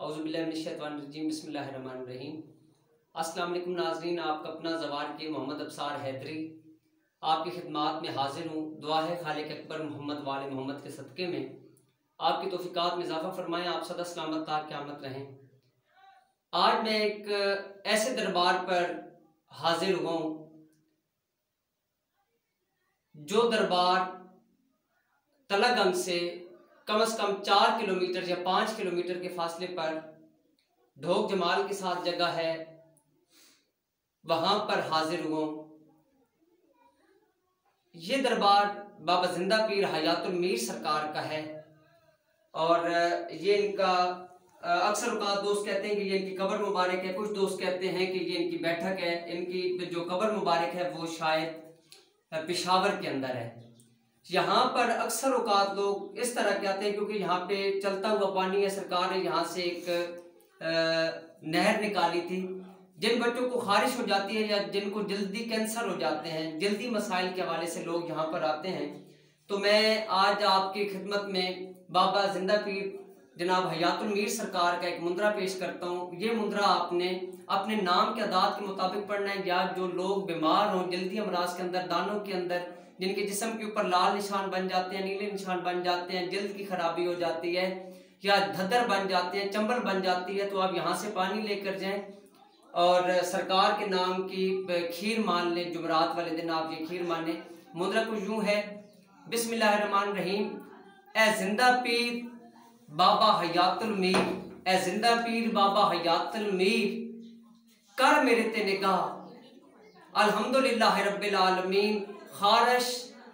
औज़ुबिल्लाहिमिनश्शैतानिर्रजीम बिस्मिल्लाहिर्रहमानिर्रहीम। अस्सलाम वालेकुम नाज़रीन, आपका अपना ज़वार के मोहम्मद अब्सार हैदरी आपकी खिदमत में हाजिर हूँ। दुआ है खालिक अकबर मोहम्मद वाले मोहम्मद के सदक़े में आपकी तौफ़ीक़ात में इज़ाफ़ा फरमाएँ, आप सदा सलामत ता क़यामत रहें। आज मैं एक ऐसे दरबार पर हाजिर हुआ हूँ जो दरबार तलागंग से कम 4 किलोमीटर या 5 किलोमीटर के फासले पर ढोक जमाल के साथ जगह है, वहां पर हाजिर हुआ हूँ। ये दरबार बाबा जिंदा पीर हयातुल मीर सरकार का है और ये इनका अक्सर औक़ात दोस्त कहते हैं कि ये इनकी कब्र मुबारक है, कुछ दोस्त कहते हैं कि ये इनकी बैठक है। इनकी जो कब्र मुबारक है वो शायद पेशावर के अंदर है। यहाँ पर अक्सर औक़ात लोग इस तरह के आते हैं क्योंकि यहाँ पे चलता हुआ पानी है। सरकार ने यहाँ से एक नहर निकाली थी। जिन बच्चों को खारिश हो जाती है या जिनको जल्दी कैंसर हो जाते हैं, जल्दी मसाइल के हवाले से लोग यहाँ पर आते हैं। तो मैं आज आपकी खिदमत में बाबा जिंदा पीर जनाब हयातुल मीर सरकार का एक मुंदरा पेश करता हूँ। ये मुंदरा आपने अपने नाम के अदाद के मुताबिक पढ़ना है, या जो लोग बीमार हों जल्दी अमराज के अंदर, दानों के अंदर, जिनके जिस्म के ऊपर लाल निशान बन जाते हैं, नीले निशान बन जाते हैं, जल्द की खराबी हो जाती है या धद्दर बन जाते हैं, चंबल बन जाती है, तो आप यहाँ से पानी लेकर जाएं और सरकार के नाम की खीर मान लें। जुमरात वाले दिन आप ये खीर माने। मुद्रा कुछ यूं है, बिस्मिल्लाहिर्रहमानिर्रहीम। ए जिंदा पीर बाबा हयातुल मीर, ए जिंदा पीर बाबा हयातुल मीर, कर मेरे ते निगाह, अल्हम्दुलिल्लाह रब्बिल आलमीन, खारिश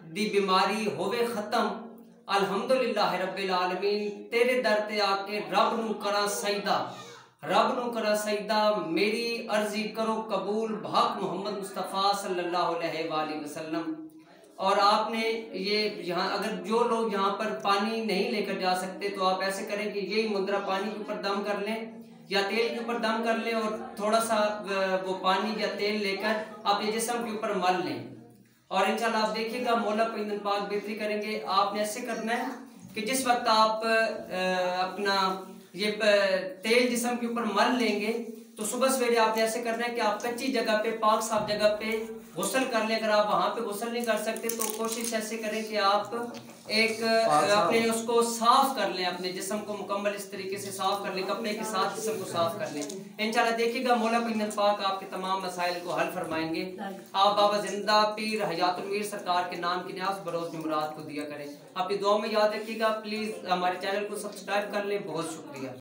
दी बीमारी होवे खत्म, अल्हम्दुलिल्लाह रब्बिल आलमीन। तेरे दर ते आके रब नू करा सजदा, रब नू करा सजदा, मेरी अर्जी करो कबूल, भाग मोहम्मद मुस्तफ़ा सल्लल्लाहु अलैहि वसल्लम। और आपने ये यहाँ अगर जो लोग यहाँ पर पानी नहीं लेकर जा सकते तो आप ऐसे करें कि यही मुद्रा पानी के ऊपर दम कर लें या तेल के ऊपर दम कर लें और थोड़ा सा वो पानी या तेल लेकर अपने जिस्म के ऊपर मल लें और इंशाल्लाह आप देखिएगा मौला पैगंबर पाक बेहतरी करेंगे। आपने ऐसे करना है कि जिस वक्त आप अपना ये तेल जिस्म के ऊपर मल लेंगे तो सुबह सवेरे आपने ऐसे करना है कि आप कच्ची जगह पे, पाक साफ जगह पे गुस्ल कर लें। अगर आप वहां पे गुस्ल नहीं कर सकते तो कोशिश ऐसे करें कि आप एक अपने उसको साफ कर लें, अपने जिस्म को मुकम्मल इस तरीके से साफ कर लें, कपड़े के साथ जिस्म को साफ कर लें। इंशाल्लाह देखिएगा मौला पैगंबर पाक आपके तमाम मसाइल को हल फरमाएंगे। आप बाबा जिंदा पीर हयातुल मीर सरकार के नाम की न्यास बरोज मुराद को दिया करें। अपनी दुआ में याद रखिएगा। प्लीज हमारे चैनल को सब्सक्राइब कर लें। बहुत शुक्रिया।